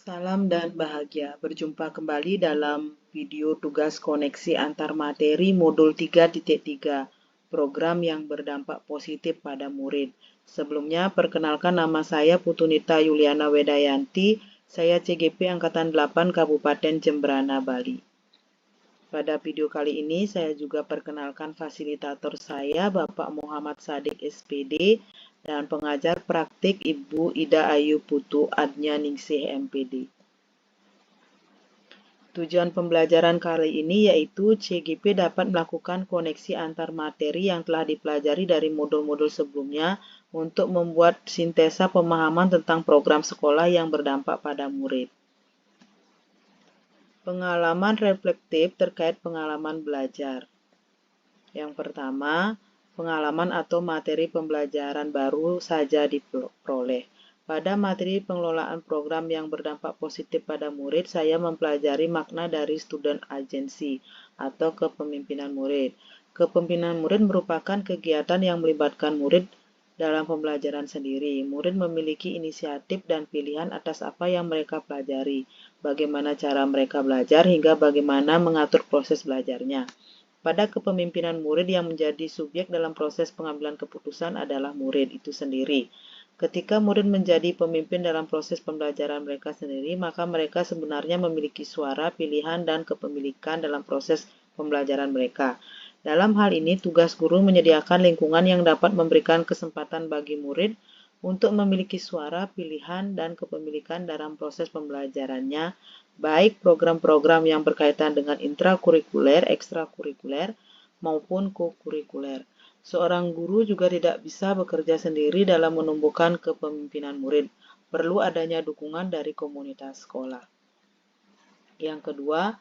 Salam dan bahagia. Berjumpa kembali dalam video tugas koneksi antar materi modul 3.3, program yang berdampak positif pada murid. Sebelumnya, perkenalkan nama saya Putunita Yuliana Wedayanti, saya CGP Angkatan 8 Kabupaten Jembrana, Bali. Pada video kali ini saya juga perkenalkan fasilitator saya, Bapak Muhammad Sadik SPD, dan pengajar praktik Ibu Ida Ayu Putu Adnya Ningsih MPD. Tujuan pembelajaran kali ini yaitu CGP dapat melakukan koneksi antar materi yang telah dipelajari dari modul-modul sebelumnya untuk membuat sintesa pemahaman tentang program sekolah yang berdampak pada murid. Pengalaman reflektif terkait pengalaman belajar. Yang pertama, pengalaman atau materi pembelajaran baru saja diperoleh. Pada materi pengelolaan program yang berdampak positif pada murid, saya mempelajari makna dari student agency atau kepemimpinan murid. Kepemimpinan murid merupakan kegiatan yang melibatkan murid dalam pembelajaran sendiri. Murid memiliki inisiatif dan pilihan atas apa yang mereka pelajari, bagaimana cara mereka belajar, hingga bagaimana mengatur proses belajarnya. Pada kepemimpinan murid yang menjadi subjek dalam proses pengambilan keputusan adalah murid itu sendiri. Ketika murid menjadi pemimpin dalam proses pembelajaran mereka sendiri, maka mereka sebenarnya memiliki suara, pilihan, dan kepemilikan dalam proses pembelajaran mereka. Dalam hal ini, tugas guru menyediakan lingkungan yang dapat memberikan kesempatan bagi murid untuk memiliki suara, pilihan, dan kepemilikan dalam proses pembelajarannya, baik program-program yang berkaitan dengan intrakurikuler, ekstrakurikuler, maupun kokurikuler. Seorang guru juga tidak bisa bekerja sendiri dalam menumbuhkan kepemimpinan murid. Perlu adanya dukungan dari komunitas sekolah. Yang kedua,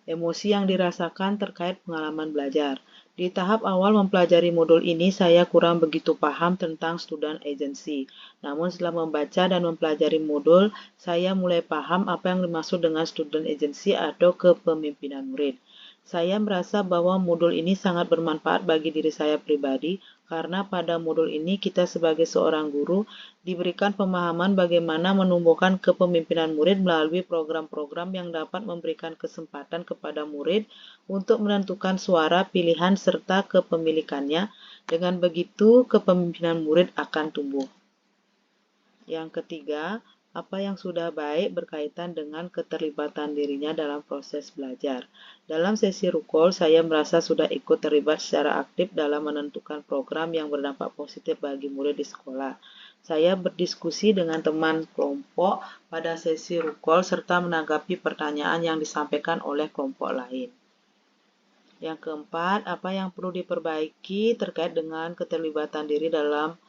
emosi yang dirasakan terkait pengalaman belajar. Di tahap awal mempelajari modul ini, saya kurang begitu paham tentang student agency. Namun setelah membaca dan mempelajari modul, saya mulai paham apa yang dimaksud dengan student agency atau kepemimpinan murid. Saya merasa bahwa modul ini sangat bermanfaat bagi diri saya pribadi, karena pada modul ini kita sebagai seorang guru diberikan pemahaman bagaimana menumbuhkan kepemimpinan murid melalui program-program yang dapat memberikan kesempatan kepada murid untuk menentukan suara, pilihan, serta kepemilikannya. Dengan begitu, kepemimpinan murid akan tumbuh. Yang ketiga, apa yang sudah baik berkaitan dengan keterlibatan dirinya dalam proses belajar. Dalam sesi rukol, saya merasa sudah ikut terlibat secara aktif dalam menentukan program yang berdampak positif bagi murid di sekolah. Saya berdiskusi dengan teman kelompok pada sesi rukol serta menanggapi pertanyaan yang disampaikan oleh kelompok lain. Yang keempat, apa yang perlu diperbaiki terkait dengan keterlibatan diri dalam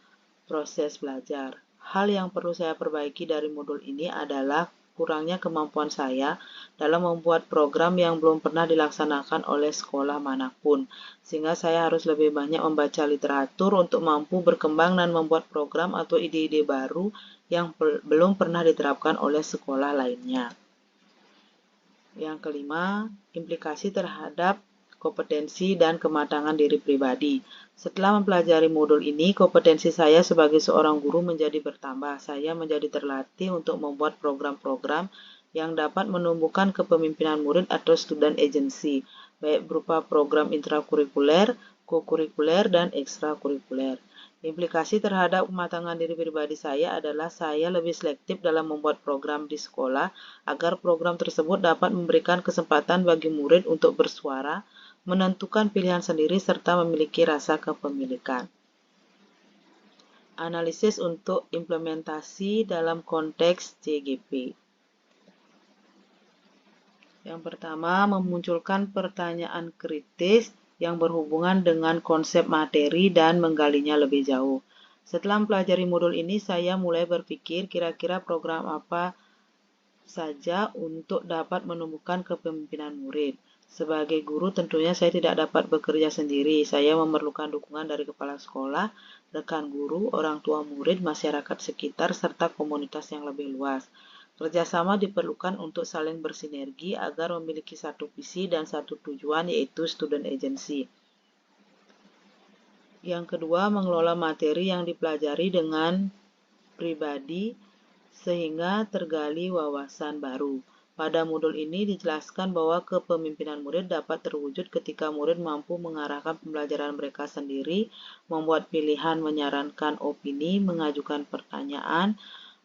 proses belajar. Hal yang perlu saya perbaiki dari modul ini adalah kurangnya kemampuan saya dalam membuat program yang belum pernah dilaksanakan oleh sekolah manapun, sehingga saya harus lebih banyak membaca literatur untuk mampu berkembang dan membuat program atau ide-ide baru yang belum pernah diterapkan oleh sekolah lainnya. Yang kelima, implikasi terhadap kompetensi dan kematangan diri pribadi. Setelah mempelajari modul ini, kompetensi saya sebagai seorang guru menjadi bertambah. Saya menjadi terlatih untuk membuat program-program yang dapat menumbuhkan kepemimpinan murid atau student agency, baik berupa program intrakurikuler, kokurikuler, dan ekstrakurikuler. Implikasi terhadap kematangan diri pribadi saya adalah saya lebih selektif dalam membuat program di sekolah agar program tersebut dapat memberikan kesempatan bagi murid untuk bersuara, menentukan pilihan sendiri, serta memiliki rasa kepemilikan. Analisis untuk implementasi dalam konteks CGP. Yang pertama, memunculkan pertanyaan kritis yang berhubungan dengan konsep materi dan menggalinya lebih jauh. Setelah mempelajari modul ini, saya mulai berpikir kira-kira program apa saja untuk dapat menumbuhkan kepemimpinan murid. Sebagai guru, tentunya saya tidak dapat bekerja sendiri. Saya memerlukan dukungan dari kepala sekolah, rekan guru, orang tua murid, masyarakat sekitar, serta komunitas yang lebih luas. Kerjasama diperlukan untuk saling bersinergi agar memiliki satu visi dan satu tujuan, yaitu student agency. Yang kedua, mengelola materi yang dipelajari dengan pribadi. sehingga tergali wawasan baru. Pada modul ini dijelaskan bahwa kepemimpinan murid dapat terwujud ketika murid mampu mengarahkan pembelajaran mereka sendiri, membuat pilihan, menyarankan opini, mengajukan pertanyaan,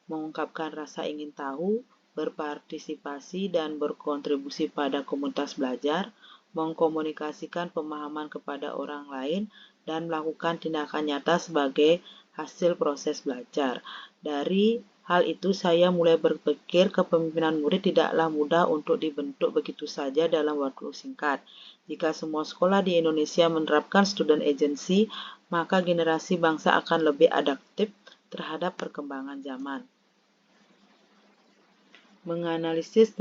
mengungkapkan rasa ingin tahu, berpartisipasi dan berkontribusi pada komunitas belajar, mengkomunikasikan pemahaman kepada orang lain, dan melakukan tindakan nyata sebagai hasil proses belajar. Dari hal itu saya mulai berpikir kepemimpinan murid tidaklah mudah untuk dibentuk begitu saja dalam waktu singkat. Jika semua sekolah di Indonesia menerapkan student agency, maka generasi bangsa akan lebih adaptif terhadap perkembangan zaman. Menganalisis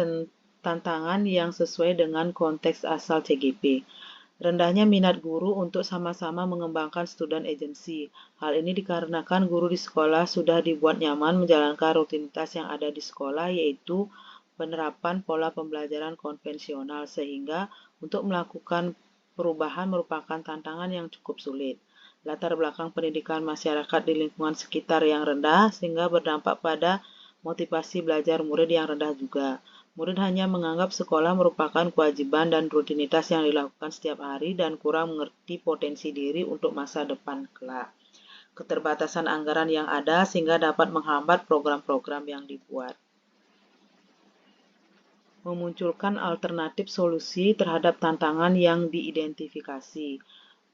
tantangan yang sesuai dengan konteks asal CGP. Rendahnya minat guru untuk sama-sama mengembangkan student agency. Hal ini dikarenakan guru di sekolah sudah dibuat nyaman menjalankan rutinitas yang ada di sekolah, yaitu penerapan pola pembelajaran konvensional, sehingga untuk melakukan perubahan merupakan tantangan yang cukup sulit. Latar belakang pendidikan masyarakat di lingkungan sekitar yang rendah, sehingga berdampak pada motivasi belajar murid yang rendah juga. Murid hanya menganggap sekolah merupakan kewajiban dan rutinitas yang dilakukan setiap hari dan kurang mengerti potensi diri untuk masa depan kelak. Keterbatasan anggaran yang ada sehingga dapat menghambat program-program yang dibuat. Memunculkan alternatif solusi terhadap tantangan yang diidentifikasi.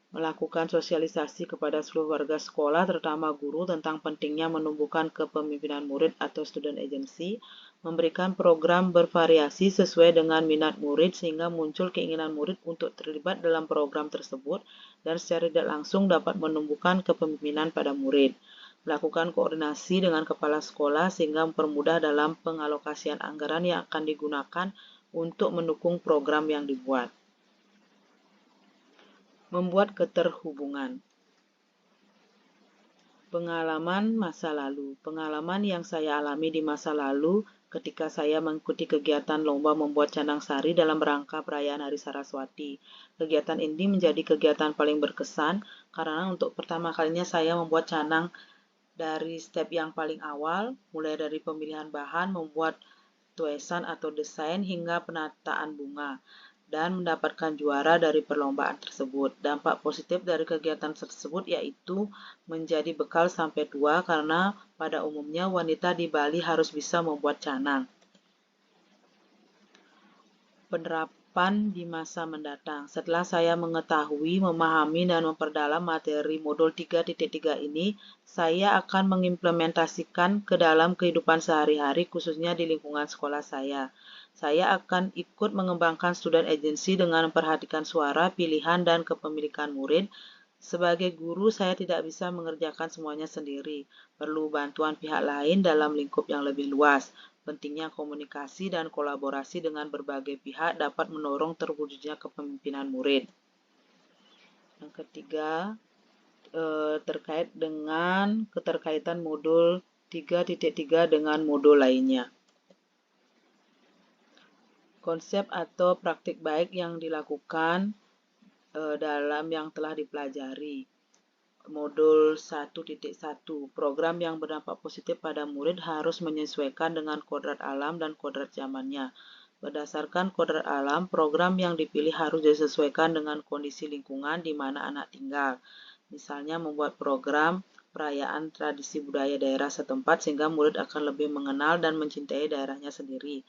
Melakukan sosialisasi kepada seluruh warga sekolah, terutama guru, tentang pentingnya menumbuhkan kepemimpinan murid atau student agency, memberikan program bervariasi sesuai dengan minat murid sehingga muncul keinginan murid untuk terlibat dalam program tersebut dan secara tidak langsung dapat menumbuhkan kepemimpinan pada murid. Melakukan koordinasi dengan kepala sekolah sehingga mempermudah dalam pengalokasian anggaran yang akan digunakan untuk mendukung program yang dibuat. Membuat keterhubungan. Pengalaman masa lalu. Pengalaman yang saya alami di masa lalu ketika saya mengikuti kegiatan lomba membuat canang sari dalam rangka perayaan Hari Saraswati. Kegiatan ini menjadi kegiatan paling berkesan karena untuk pertama kalinya saya membuat canang dari step yang paling awal, mulai dari pemilihan bahan, membuat tulisan atau desain hingga penataan bunga, dan mendapatkan juara dari perlombaan tersebut. Dampak positif dari kegiatan tersebut yaitu menjadi bekal sampai tua karena pada umumnya wanita di Bali harus bisa membuat canang. Penerapan di masa mendatang. Setelah saya mengetahui, memahami, dan memperdalam materi modul 3.3 ini, saya akan mengimplementasikan ke dalam kehidupan sehari-hari khususnya di lingkungan sekolah saya. Saya akan ikut mengembangkan student agency dengan memperhatikan suara, pilihan, dan kepemilikan murid. Sebagai guru, saya tidak bisa mengerjakan semuanya sendiri. Perlu bantuan pihak lain dalam lingkup yang lebih luas. Pentingnya komunikasi dan kolaborasi dengan berbagai pihak dapat mendorong terwujudnya kepemimpinan murid. Yang ketiga, terkait dengan keterkaitan modul 3.3 dengan modul lainnya. Konsep atau praktik baik yang dilakukan dalam yang telah dipelajari. Modul 1.1, program yang berdampak positif pada murid harus menyesuaikan dengan kodrat alam dan kodrat zamannya. Berdasarkan kodrat alam, program yang dipilih harus disesuaikan dengan kondisi lingkungan di mana anak tinggal. Misalnya membuat program perayaan tradisi budaya daerah setempat sehingga murid akan lebih mengenal dan mencintai daerahnya sendiri.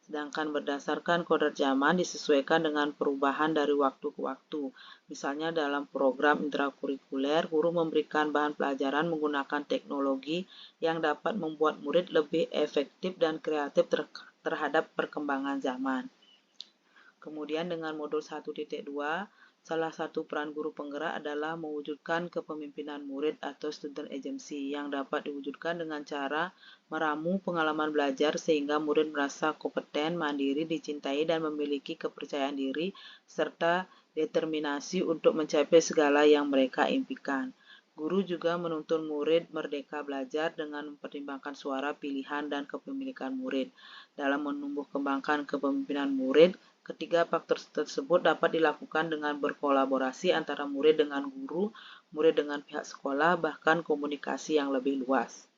Sedangkan berdasarkan kodrat zaman disesuaikan dengan perubahan dari waktu ke waktu. Misalnya dalam program intrakurikuler, guru memberikan bahan pelajaran menggunakan teknologi yang dapat membuat murid lebih efektif dan kreatif terhadap perkembangan zaman. Kemudian dengan modul 1.2, salah satu peran guru penggerak adalah mewujudkan kepemimpinan murid atau student agency yang dapat diwujudkan dengan cara meramu pengalaman belajar sehingga murid merasa kompeten, mandiri, dicintai, dan memiliki kepercayaan diri, serta determinasi untuk mencapai segala yang mereka impikan. Guru juga menuntun murid merdeka belajar dengan mempertimbangkan suara, pilihan, dan kepemilikan murid. Dalam menumbuh kembangkan kepemimpinan murid, ketiga faktor tersebut dapat dilakukan dengan berkolaborasi antara murid dengan guru, murid dengan pihak sekolah, bahkan komunikasi yang lebih luas.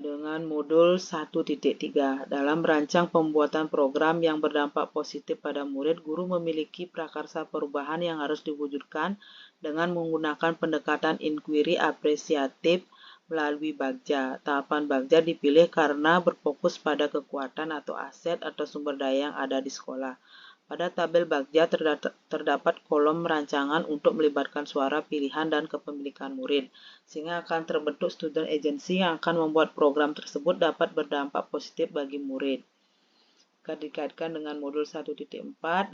dengan modul 1.3. Dalam merancang pembuatan program yang berdampak positif pada murid, guru memiliki prakarsa perubahan yang harus diwujudkan dengan menggunakan pendekatan inquiry apresiatif melalui Bagja. Tahapan Bagja dipilih karena berfokus pada kekuatan atau aset atau sumber daya yang ada di sekolah. Pada tabel Bagja terdapat kolom rancangan untuk melibatkan suara, pilihan, dan kepemilikan murid, sehingga akan terbentuk student agency yang akan membuat program tersebut dapat berdampak positif bagi murid. Jika dikaitkan dengan modul 1.4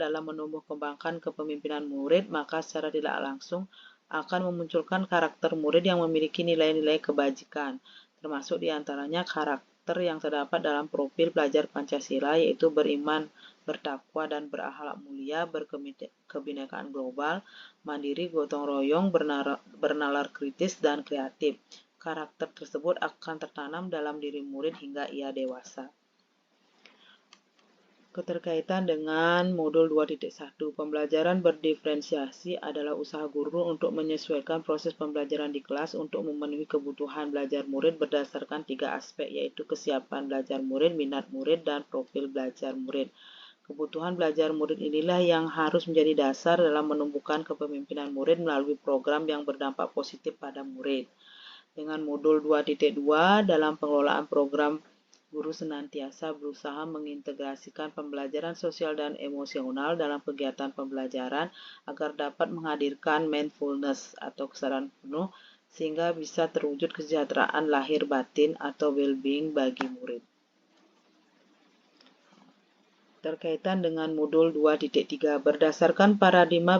dalam menumbuh kembangkan kepemimpinan murid, maka secara tidak langsung akan memunculkan karakter murid yang memiliki nilai-nilai kebajikan, termasuk diantaranya karakter yang terdapat dalam profil pelajar Pancasila, yaitu beriman, bertakwa dan berakhlak mulia, berkebinekaan global, mandiri, gotong royong, bernalar kritis, dan kreatif. Karakter tersebut akan tertanam dalam diri murid hingga ia dewasa. Keterkaitan dengan modul 2.1, pembelajaran berdiferensiasi adalah usaha guru untuk menyesuaikan proses pembelajaran di kelas untuk memenuhi kebutuhan belajar murid berdasarkan 3 aspek, yaitu kesiapan belajar murid, minat murid, dan profil belajar murid. Kebutuhan belajar murid inilah yang harus menjadi dasar dalam menumbuhkan kepemimpinan murid melalui program yang berdampak positif pada murid. Dengan modul 2.2 dalam pengelolaan program, guru senantiasa berusaha mengintegrasikan pembelajaran sosial dan emosional dalam kegiatan pembelajaran agar dapat menghadirkan mindfulness atau kesadaran penuh sehingga bisa terwujud kesejahteraan lahir batin atau well-being bagi murid. Terkaitan dengan modul 2.3, berdasarkan paradigma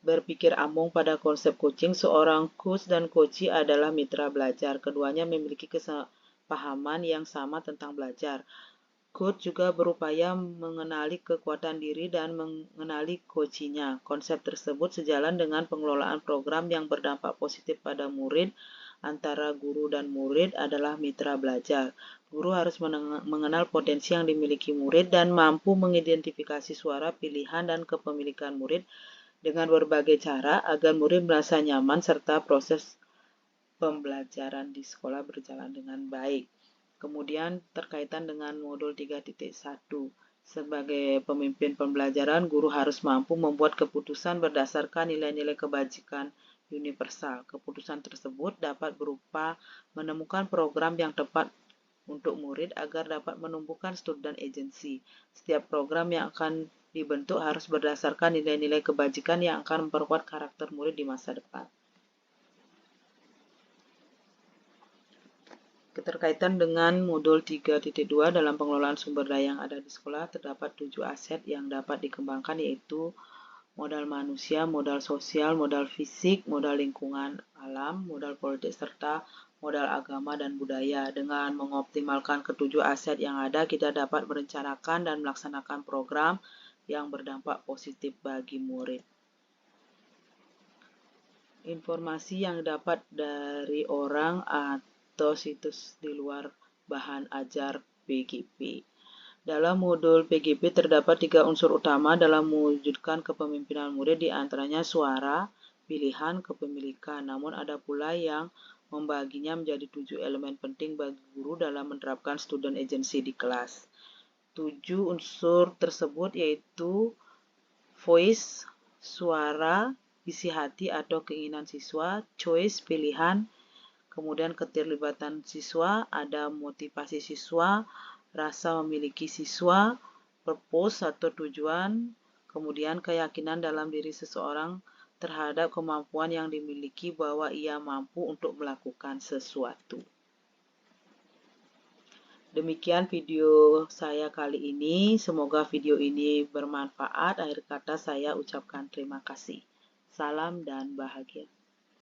berpikir Among pada konsep coaching, seorang coach dan coachee adalah mitra belajar. Keduanya memiliki kesepahaman yang sama tentang belajar. Coach juga berupaya mengenali kekuatan diri dan mengenali coachee-nya. Konsep tersebut sejalan dengan pengelolaan program yang berdampak positif pada murid. Antara guru dan murid adalah mitra belajar. Guru harus mengenal potensi yang dimiliki murid dan mampu mengidentifikasi suara, pilihan, dan kepemilikan murid dengan berbagai cara agar murid merasa nyaman serta proses pembelajaran di sekolah berjalan dengan baik. Kemudian terkaitan dengan modul 3.1, sebagai pemimpin pembelajaran, guru harus mampu membuat keputusan berdasarkan nilai-nilai kebajikan universal. Keputusan tersebut dapat berupa menemukan program yang tepat untuk murid agar dapat menumbuhkan student agency. Setiap program yang akan dibentuk harus berdasarkan nilai-nilai kebajikan yang akan memperkuat karakter murid di masa depan. Keterkaitan dengan modul 3.2 dalam pengelolaan sumber daya yang ada di sekolah, terdapat 7 aset yang dapat dikembangkan, yaitu modal manusia, modal sosial, modal fisik, modal lingkungan alam, modal politik, serta modal agama dan budaya. Dengan mengoptimalkan ketujuh aset yang ada, kita dapat merencanakan dan melaksanakan program yang berdampak positif bagi murid. Informasi yang dapat dari orang atau situs di luar bahan ajar PGP. Dalam modul PGP terdapat 3 unsur utama dalam mewujudkan kepemimpinan murid, di antaranya suara, pilihan, kepemilikan. Namun ada pula yang membaginya menjadi 7 elemen penting bagi guru dalam menerapkan student agency di kelas. 7 unsur tersebut yaitu voice, suara, isi hati atau keinginan siswa, choice, pilihan, kemudian keterlibatan siswa, ada motivasi siswa, rasa memiliki siswa, purpose atau tujuan, kemudian keyakinan dalam diri seseorang terhadap kemampuan yang dimiliki bahwa ia mampu untuk melakukan sesuatu. Demikian video saya kali ini, semoga video ini bermanfaat. Akhir kata saya ucapkan terima kasih. Salam dan bahagia.